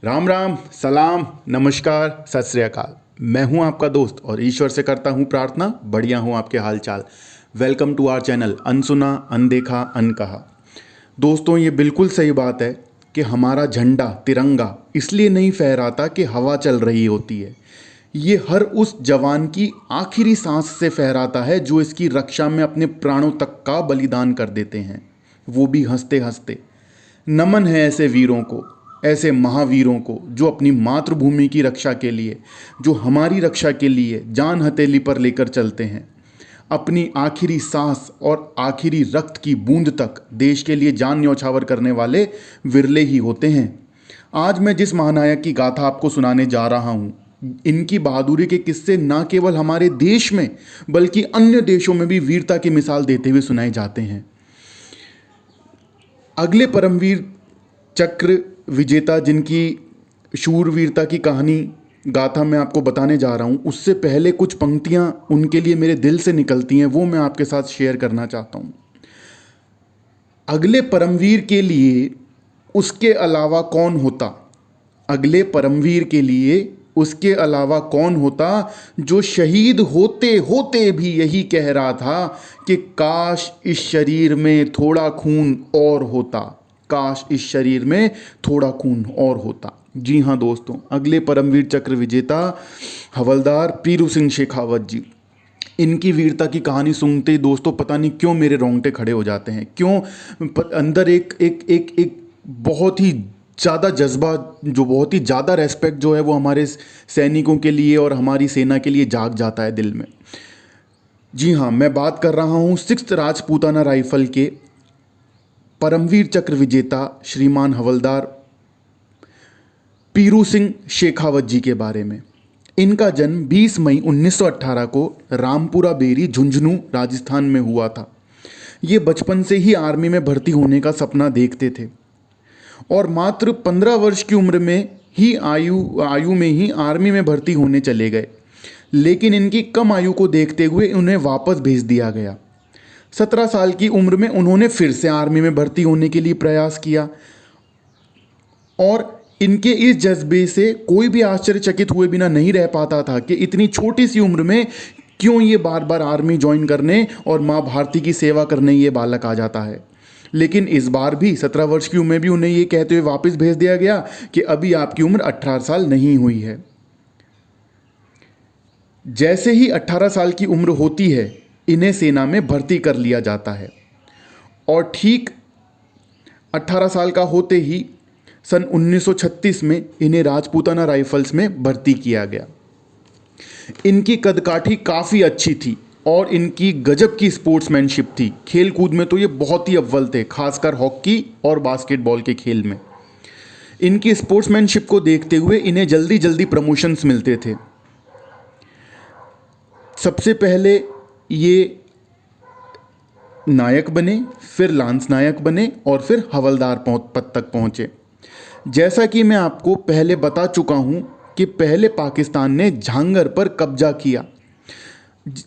राम राम, सलाम, नमस्कार, सत श्री अकाल। मैं हूं आपका दोस्त और ईश्वर से करता हूं प्रार्थना बढ़िया हूं आपके हालचाल। वेलकम टू आवर चैनल अनसुना, अनदेखा, अनकहा। दोस्तों, ये बिल्कुल सही बात है कि हमारा झंडा तिरंगा इसलिए नहीं फहराता कि हवा चल रही होती है। ये हर उस जवान की आखिरी सांस से फहराता है जो इसकी रक्षा में अपने प्राणों तक का बलिदान कर देते हैं, वो भी हंसते हंसते। नमन है ऐसे वीरों को, ऐसे महावीरों को जो अपनी मातृभूमि की रक्षा के लिए, जो हमारी रक्षा के लिए जान हथेली पर लेकर चलते हैं। अपनी आखिरी सांस और आखिरी रक्त की बूंद तक देश के लिए जान न्यौछावर करने वाले विरले ही होते हैं। आज मैं जिस महानायक की गाथा आपको सुनाने जा रहा हूँ, इनकी बहादुरी के किस्से न केवल हमारे देश में बल्कि अन्य देशों में भी वीरता की मिसाल देते हुए सुनाए जाते हैं। अगले परमवीर चक्र विजेता जिनकी शूरवीरता की कहानी गाथा मैं आपको बताने जा रहा हूँ, उससे पहले कुछ पंक्तियाँ उनके लिए मेरे दिल से निकलती हैं, वो मैं आपके साथ शेयर करना चाहता हूँ। अगले परमवीर के लिए उसके अलावा कौन होता, अगले परमवीर के लिए उसके अलावा कौन होता, जो शहीद होते होते भी यही कह रहा था कि काश इस शरीर में थोड़ा खून और होता, काश इस शरीर में थोड़ा खून और होता। जी हाँ दोस्तों, अगले परमवीर चक्र विजेता हवलदार पीरू सिंह शेखावत जी। इनकी वीरता की कहानी सुनते ही दोस्तों पता नहीं क्यों मेरे रोंगटे खड़े हो जाते हैं, क्यों अंदर एक एक एक एक बहुत ही ज़्यादा जज्बा, जो बहुत ही ज़्यादा रेस्पेक्ट जो है वो हमारे सैनिकों के लिए और हमारी सेना के लिए जाग जाता है दिल में। जी हाँ, मैं बात कर रहा हूँ 6th राजपूताना राइफल के परमवीर चक्र विजेता श्रीमान हवलदार पीरू सिंह शेखावत जी के बारे में। इनका जन्म 20 मई 1918 को रामपुरा बेरी, झुंझुनू, राजस्थान में हुआ था। ये बचपन से ही आर्मी में भर्ती होने का सपना देखते थे और मात्र 15 वर्ष की उम्र में ही आयु में ही आर्मी में भर्ती होने चले गए। लेकिन इनकी कम आयु को देखते हुए उन्हें वापस भेज दिया गया। 17 साल की उम्र में उन्होंने फिर से आर्मी में भर्ती होने के लिए प्रयास किया और इनके इस जज्बे से कोई भी आश्चर्यचकित हुए बिना नहीं रह पाता था कि इतनी छोटी सी उम्र में क्यों ये बार बार आर्मी ज्वाइन करने और माँ भारती की सेवा करने ये बालक आ जाता है। लेकिन इस बार भी 17 वर्ष की उम्र में भी उन्हें ये कहते हुए वापस भेज दिया गया कि अभी आपकी उम्र 18 साल नहीं हुई है। जैसे ही 18 साल की उम्र होती है, इन्हें सेना में भर्ती कर लिया जाता है और ठीक 18 साल का होते ही सन 1936 में इन्हें राजपूताना राइफल्स में भर्ती किया गया। इनकी कदकाठी काफ़ी अच्छी थी और इनकी गजब की स्पोर्ट्समैनशिप थी। खेल कूद में तो ये बहुत ही अव्वल थे, खासकर हॉकी और बास्केटबॉल के खेल में। इनकी स्पोर्ट्समैनशिप को देखते हुए इन्हें जल्दी जल्दी प्रमोशंस मिलते थे। सबसे पहले ये नायक बने, फिर लांस नायक बने और फिर हवलदार पद तक पहुँचे। जैसा कि मैं आपको पहले बता चुका हूँ कि पहले पाकिस्तान ने झांगर पर कब्जा किया,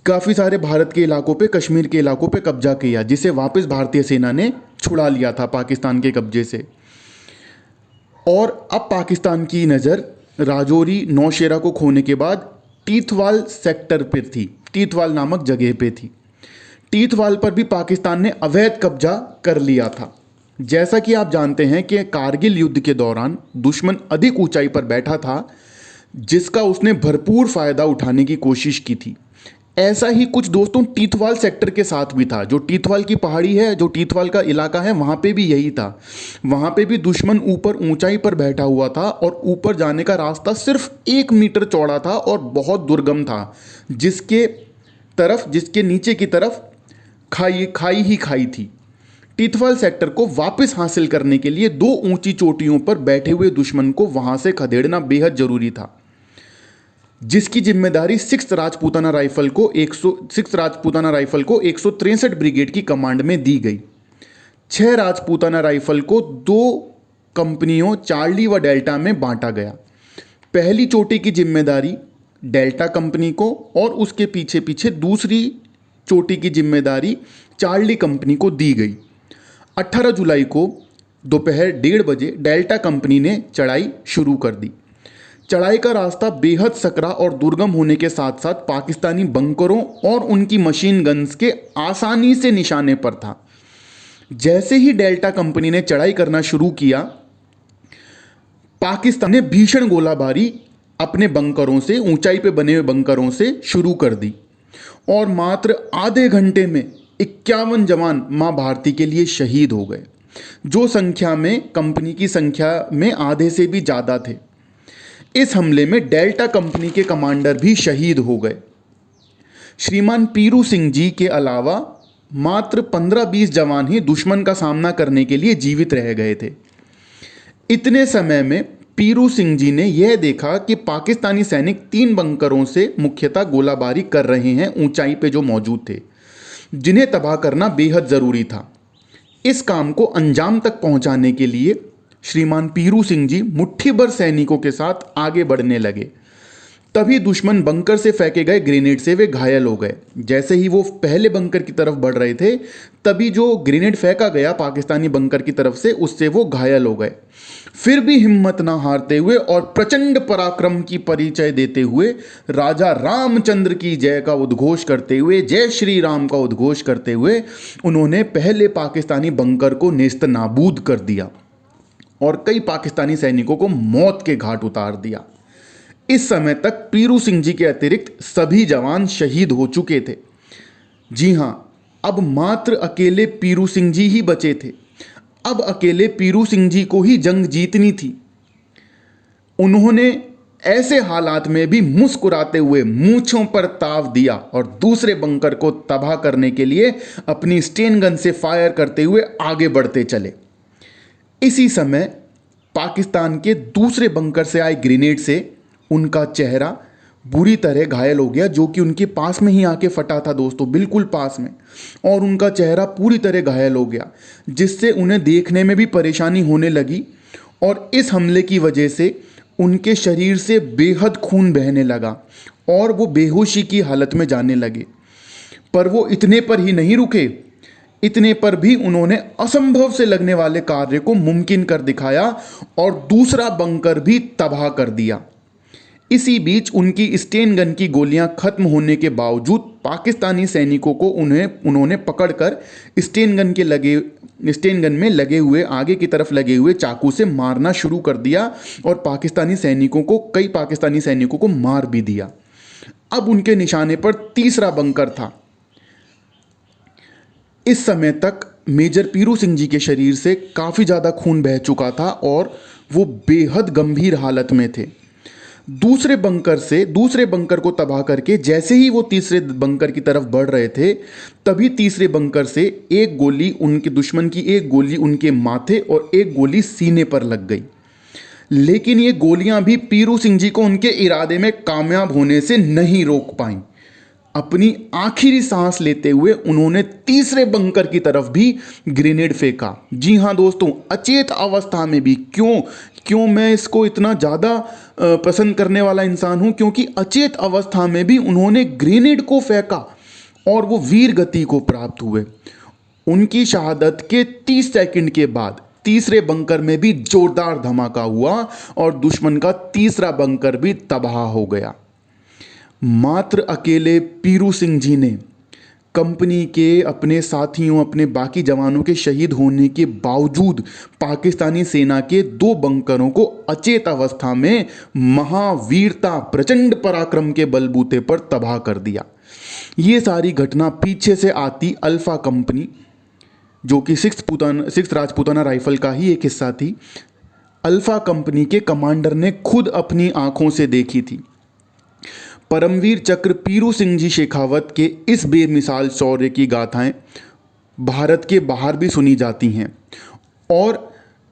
काफ़ी सारे भारत के इलाकों पे, कश्मीर के इलाकों पे कब्जा किया, जिसे वापस भारतीय सेना ने छुड़ा लिया था पाकिस्तान के कब्जे से। और अब पाकिस्तान की नज़र राजौरी, नौशेरा को खोने के बाद टीथवाल सेक्टर पर थी, टीथवाल नामक जगह पे थी। टीथवाल पर भी पाकिस्तान ने अवैध कब्जा कर लिया था। जैसा कि आप जानते हैं कि कारगिल युद्ध के दौरान दुश्मन अधिक ऊंचाई पर बैठा था, जिसका उसने भरपूर फ़ायदा उठाने की कोशिश की थी। ऐसा ही कुछ दोस्तों टीथवाल सेक्टर के साथ भी था। जो टीथवाल की पहाड़ी है, जो टीथवाल का इलाका है, वहाँ पे भी यही था। वहाँ पे भी दुश्मन ऊपर ऊंचाई पर बैठा हुआ था और ऊपर जाने का रास्ता सिर्फ 1 मीटर चौड़ा था और बहुत दुर्गम था, जिसके नीचे की तरफ खाई ही खाई थी। टीथवाल सेक्टर को वापस हासिल करने के लिए 2 ऊंची चोटियों पर बैठे हुए दुश्मन को वहां से खदेड़ना बेहद जरूरी था, जिसकी जिम्मेदारी 6th राजपूताना राइफल को 163 ब्रिगेड की कमांड में दी गई। 6 राजपूताना राइफल को 2 कंपनियों चार्ली व डेल्टा में बांटा गया। पहली चोटी की जिम्मेदारी डेल्टा कंपनी को और उसके पीछे पीछे दूसरी चोटी की जिम्मेदारी चार्ली कंपनी को दी गई। 18 जुलाई को दोपहर 1:30 बजे डेल्टा कंपनी ने चढ़ाई शुरू कर दी। चढ़ाई का रास्ता बेहद सकरा और दुर्गम होने के साथ साथ पाकिस्तानी बंकरों और उनकी मशीन गन्स के आसानी से निशाने पर था। जैसे ही डेल्टा कंपनी ने चढ़ाई करना शुरू किया, पाकिस्तान ने भीषण गोलाबारी अपने बंकरों से, ऊंचाई पे बने हुए बंकरों से शुरू कर दी और मात्र आधे घंटे में 51 जवान मां भारती के लिए शहीद हो गए, जो संख्या में कंपनी की संख्या में आधे से भी ज़्यादा थे। इस हमले में डेल्टा कंपनी के कमांडर भी शहीद हो गए। श्रीमान पीरू सिंह जी के अलावा मात्र 15-20 जवान ही दुश्मन का सामना करने के लिए जीवित रह गए थे। इतने समय में पीरू सिंह जी ने यह देखा कि पाकिस्तानी सैनिक 3 बंकरों से मुख्यतः गोलाबारी कर रहे हैं, ऊंचाई पे जो मौजूद थे, जिन्हें तबाह करना बेहद ज़रूरी था। इस काम को अंजाम तक पहुंचाने के लिए श्रीमान पीरू सिंह जी मुट्ठी भर सैनिकों के साथ आगे बढ़ने लगे। तभी दुश्मन बंकर से फेंके गए ग्रेनेड से वे घायल हो गए। जैसे ही वो पहले बंकर की तरफ बढ़ रहे थे, तभी जो ग्रेनेड फेंका गया पाकिस्तानी बंकर की तरफ से, उससे वो घायल हो गए। फिर भी हिम्मत ना हारते हुए और प्रचंड पराक्रम की परिचय देते हुए, राजा रामचंद्र की जय का उद्घोष करते हुए, जय श्री राम का उद्घोष करते हुए, उन्होंने पहले पाकिस्तानी बंकर को नेस्त नाबूद कर दिया और कई पाकिस्तानी सैनिकों को मौत के घाट उतार दिया। इस समय तक पीरू सिंह जी के अतिरिक्त सभी जवान शहीद हो चुके थे। जी हां, अब मात्र अकेले पीरू सिंह जी ही बचे थे। अब अकेले पीरू सिंह जी को ही जंग जीतनी थी। उन्होंने ऐसे हालात में भी मुस्कुराते हुए मूंछों पर ताव दिया और दूसरे बंकर को तबाह करने के लिए अपनी स्टेन गन से फायर करते हुए आगे बढ़ते चले। इसी समय पाकिस्तान के दूसरे बंकर से आए ग्रेनेड से उनका चेहरा बुरी तरह घायल हो गया, जो कि उनके पास में ही आके फटा था दोस्तों, बिल्कुल पास में, और उनका चेहरा पूरी तरह घायल हो गया, जिससे उन्हें देखने में भी परेशानी होने लगी और इस हमले की वजह से उनके शरीर से बेहद खून बहने लगा और वो बेहोशी की हालत में जाने लगे। पर वो इतने पर ही नहीं रुके, इतने पर भी उन्होंने असंभव से लगने वाले कार्य को मुमकिन कर दिखाया और दूसरा बंकर भी तबाह कर दिया। इसी बीच उनकी स्टेन गन की गोलियां खत्म होने के बावजूद पाकिस्तानी सैनिकों को उन्होंने पकड़कर स्टेन गन में लगे हुए, आगे की तरफ लगे हुए चाकू से मारना शुरू कर दिया और कई पाकिस्तानी सैनिकों को मार भी दिया। अब उनके निशाने पर तीसरा बंकर था। इस समय तक मेजर पीरू सिंह जी के शरीर से काफ़ी ज़्यादा खून बह चुका था और वो बेहद गंभीर हालत में थे। दूसरे बंकर को तबाह करके जैसे ही वो तीसरे बंकर की तरफ बढ़ रहे थे, तभी तीसरे बंकर से एक गोली, उनके दुश्मन की एक गोली उनके माथे और एक गोली सीने पर लग गई। लेकिन ये गोलियां भी पीरू सिंह जी को उनके इरादे में कामयाब होने से नहीं रोक पाईं। अपनी आखिरी सांस लेते हुए उन्होंने तीसरे बंकर की तरफ भी ग्रेनेड फेंका। जी हाँ दोस्तों, अचेत अवस्था में भी। क्यों मैं इसको इतना ज़्यादा पसंद करने वाला इंसान हूँ? क्योंकि अचेत अवस्था में भी उन्होंने ग्रेनेड को फेंका और वो वीर गति को प्राप्त हुए। उनकी शहादत के 30 सेकंड के बाद तीसरे बंकर में भी जोरदार धमाका हुआ और दुश्मन का तीसरा बंकर भी तबाह हो गया। मात्र अकेले पीरू सिंह जी ने कंपनी के अपने साथियों, अपने बाकी जवानों के शहीद होने के बावजूद पाकिस्तानी सेना के 2 बंकरों को अचेत अवस्था में महावीरता, प्रचंड पराक्रम के बलबूते पर तबाह कर दिया। ये सारी घटना पीछे से आती अल्फा कंपनी, जो कि 6th राजपूताना राइफल का ही एक हिस्सा थी, अल्फा कंपनी के कमांडर ने खुद अपनी आंखों से देखी थी। परमवीर चक्र पीरू सिंह जी शेखावत के इस बेमिसाल शौर्य की गाथाएं भारत के बाहर भी सुनी जाती हैं और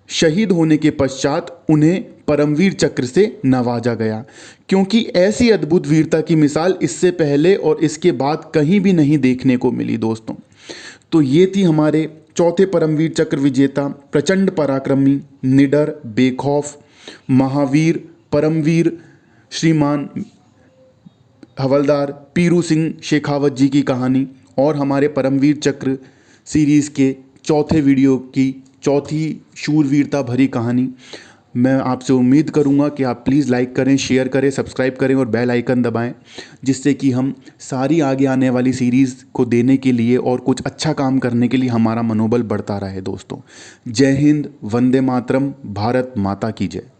शहीद होने के पश्चात उन्हें परमवीर चक्र से नवाजा गया, क्योंकि ऐसी अद्भुत वीरता की मिसाल इससे पहले और इसके बाद कहीं भी नहीं देखने को मिली दोस्तों। तो ये थी हमारे चौथे परमवीर चक्र विजेता, प्रचंड पराक्रमी, निडर, बेखौफ, महावीर, परमवीर श्रीमान हवलदार पीरू सिंह शेखावत जी की कहानी और हमारे परमवीर चक्र सीरीज़ के चौथे वीडियो की चौथी शूरवीरता भरी कहानी। मैं आपसे उम्मीद करूंगा कि आप प्लीज़ लाइक करें, शेयर करें, सब्सक्राइब करें और बेल आइकन दबाएं, जिससे कि हम सारी आगे आने वाली सीरीज़ को देने के लिए और कुछ अच्छा काम करने के लिए हमारा मनोबल बढ़ता रहे दोस्तों। जय हिंद, वंदे मातरम, भारत माता की जय।